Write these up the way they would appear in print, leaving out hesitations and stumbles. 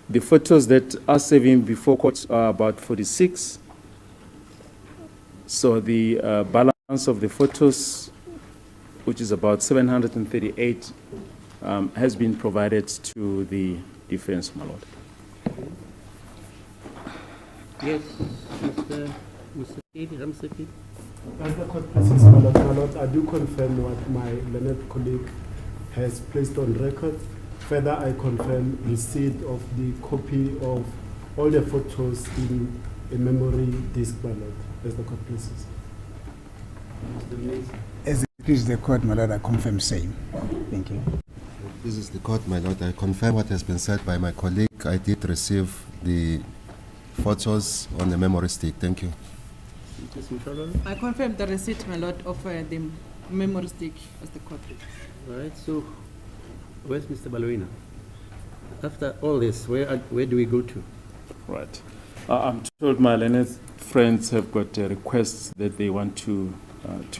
The photos that are serving before court are about 46. So the balance of the photos, which is about 738, has been provided to the defense, my lord. Yes, Mr. Ramseki. As the court pleases, my lord, I do confirm what my learned colleague has placed on record. Further, I confirm receipt of the copy of all the photos in a memory disk, my lord, as the court pleases. As it pleases the court, my lord, I confirm same. Thank you. This is the court, my lord. I confirm what has been said by my colleague. I did receive the photos on the memory stick. Thank you. I confirm the receipt, my lord, of the memory stick as the court. All right, so where's Mr. Baloina? After all this, where do we go to? Right. I'm told my learned friends have got requests that they want to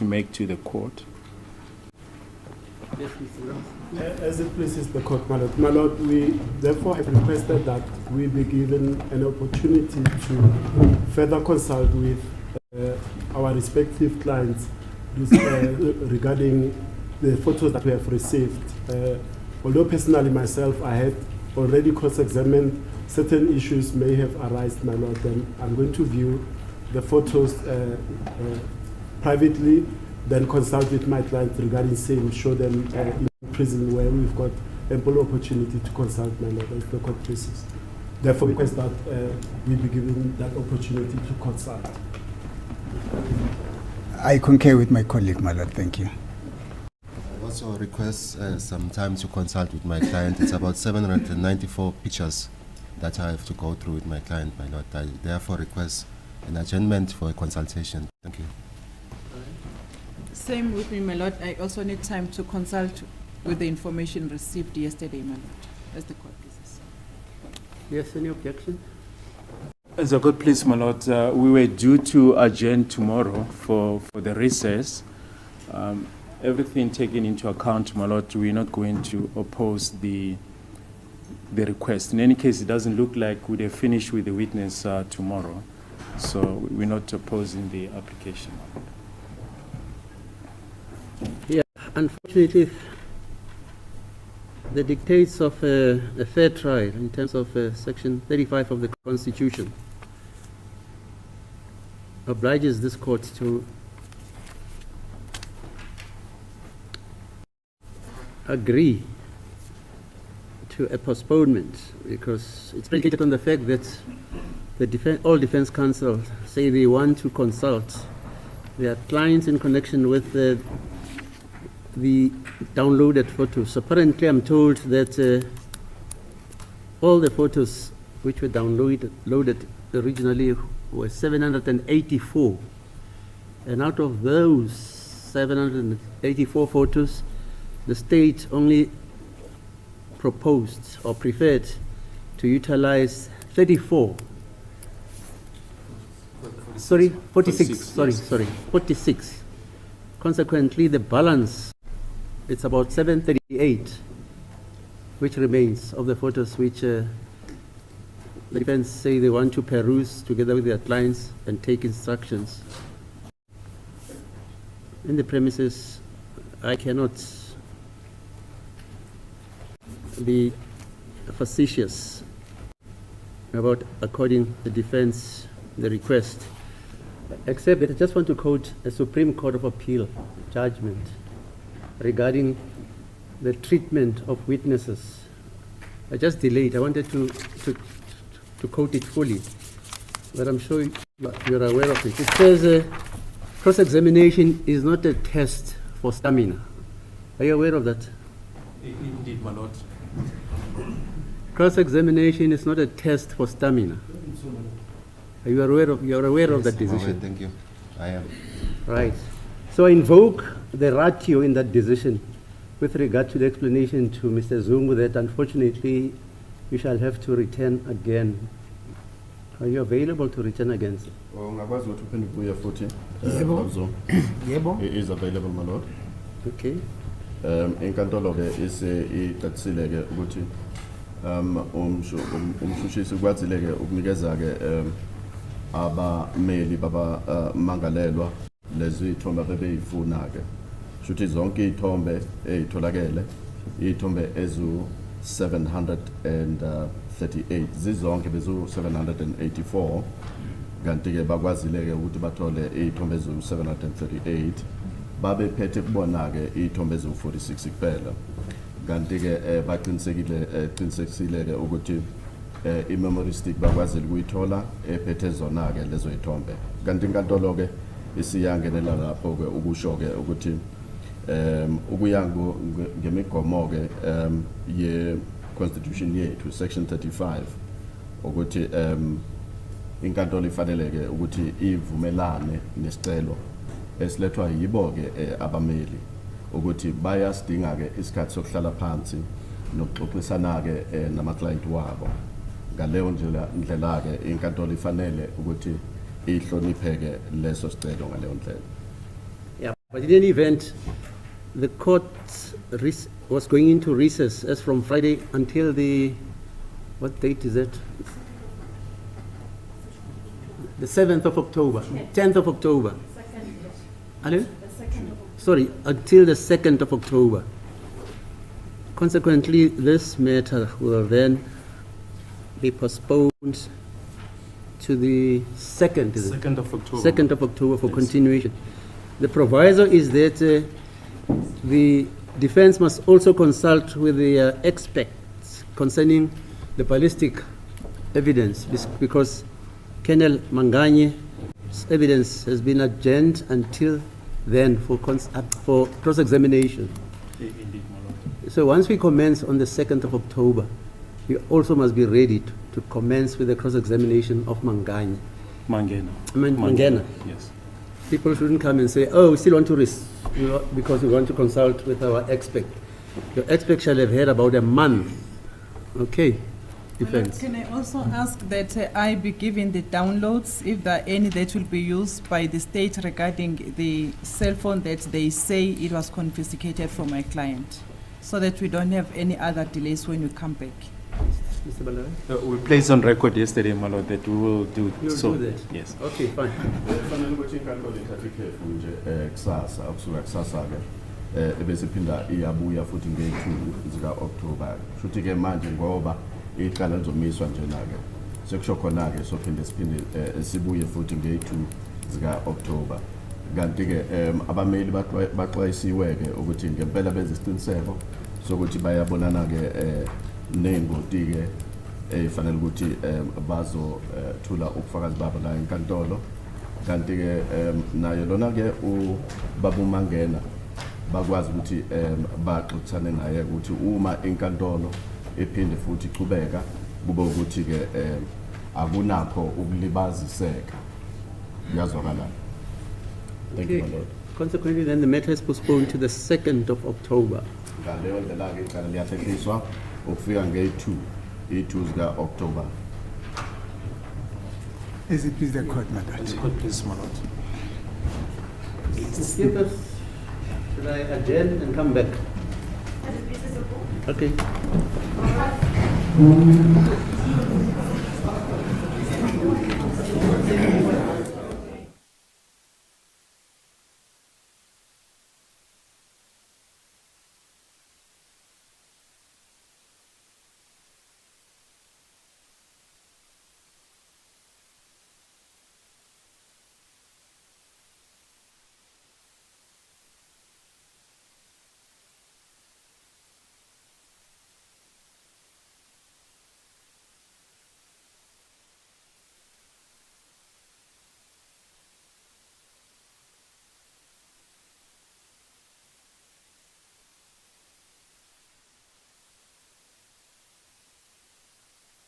make to the court. Yes, Mr. Rams. As it pleases the court, my lord. My lord, we therefore have requested that we be given an opportunity to further consult with our respective clients regarding the photos that we have received. Although personally myself, I had already cross-examined certain issues may have arisen, my lord, and I'm going to view the photos privately, then consult with my client regarding same, show them in prison where we've got ample opportunity to consult, my lord, as the court pleases. Therefore, request that we be given that opportunity to consult. I concur with my colleague, my lord. Thank you. I also request some time to consult with my client. It's about 794 pictures that I have to go through with my client, my lord. I therefore request an adjournment for a consultation. Thank you. Same with me, my lord. I also need time to consult with the information received yesterday, my lord, as the court pleases. Yes, any objection? As a court please, my lord, we were due to adjourn tomorrow for the recess. Everything taken into account, my lord, we're not going to oppose the request. In any case, it doesn't look like we'd have finished with the witness tomorrow, so we're not opposing the application. Yeah, unfortunately, the dictates of a fair trial in terms of Section 35 of the Constitution obliges this court to agree to a postponement, because it's predicated on the fact that all defense counsel say they want to consult their clients in connection with the downloaded photos. Apparently, I'm told that all the photos which were loaded originally were 784, and out of those 784 photos, the state only proposed or preferred to utilize 34. Sorry, 46. 46, Sorry, 46. Consequently, the balance, it's about 738, which remains of the photos which the defense say they want to peruse together with their clients and take instructions. In the premises, I cannot be facetious about according the defense the request, except that I just want to quote a Supreme Court of Appeal judgment regarding the treatment of witnesses. I just delayed. I wanted to quote it fully, but I'm sure you're aware of it. It says cross-examination is not a test for stamina. Are you aware of that? Indeed, my lord. Cross-examination is not a test for stamina. Are you aware of? You are aware of that decision? Thank you. I am. Right. So I invoke the ratio in that decision with regard to the explanation to Mr. Zungu that unfortunately you shall have to return again. Are you available to return again, sir? Yebo. It is available, my lord. Okay. Inkantolo ke ise iqatsile ke ukuthi umshushisi ukwazile-ke ukunikeza-ke abameli babamangalelwa lezi ithombe abebeyifuna-ke. Shuthi zonke iy'thombe ey'tholakele, iy'thombe ezu-738, zizonke bezu-784, kanti-ke bakwazile-ke ukuthi bathole iy'thombe ezu-738, babephethe kubona-ke iy'thombe ezu-46 kuphela. Kanti-ke baqinisekisile-ke ukuthi i-memory stick bakwazile ukuyithola ephethe zona-ke lezo y'thombe. Kanti inkantolo-ke isiyangenela lapho-ke ukusho-ke ukuthi ukuya ngemigomo-ke ye-constitution yethu, section 35, ukuthi inkantolo ifanele-ke ukuthi ivumelane nesicelo esilethwa yibo-ke abameli ukuthi bayasidinga-ke isikhathi sokuhlala phansi nokuxoxisana-ke nama-client wabo. Ngaleyo ndlela-ke inkantolo ifanele ukuthi ihlonipheke leso sicelo ngaleyo ndlela. Yeah, but in any event, the court was going into recess as from Friday until the, what date is it? The 7th of October, 10th of October. Hello? Sorry, until the 2nd of October. Consequently, this matter will then be postponed to the 2nd, is it? 2nd of October. 2nd of October for continuation. The proviso is that the defense must also consult with the experts concerning the ballistic evidence because Colonel Manganye's evidence has been adjourned until then for cross-examination. Indeed, my lord. So once we commence on the 2nd of October, we also must be ready to commence with the cross-examination of Manganya. Mangena. Yes. People shouldn't come and say, oh, we still want to because we want to consult with our expert. Your expert shall have had about a month. Okay, defense. Can I also ask that I be given the downloads, if there are any that will be used by the state regarding the cell phone that they say it was confiscated from my client, so that we don't have any other delays when we come back? Mr. Balari? We placed on record yesterday, my lord, that we will do You'll so. do that? Yes. Okay, fine. Fanele ukuthi inkantolo ithathe ikhefu nje kusasa, ukusuka kusasa-ke ebese phinda iyabuya futhi nge-2 zika-October. Shuthi-ke manje ngoba icala lizomiswa njena-ke sekusho khona-ke sophinde sibuye futhi nge-2 zika-October. Kanti-ke abameli baxwayisiwe-ke ukuthi ngempela benze isiqiniseko sokuthi bayabonana-ke ney'ngoti-ke fanele ukuthi bazothula ubufakazi babo la enkantolo. Kanti-ke naye lona-ke ubaba uMangena bakwazi ukuthi baxoxisane naye ukuthi uma inkantolo ephinde futhi ichubeka kube ukuthi-ke akunakho ukulibaziseka. Kuyazwakala. Thank you, my lord. Consequently, then the matter is postponed to the 2nd of October. Ngaleyo ndlela-ke icala liyahlehliswa ukufika nge-2 zika-October. Is it please the court, my lord? Yes, court, please, my lord. Should I adjourn and come back? Okay.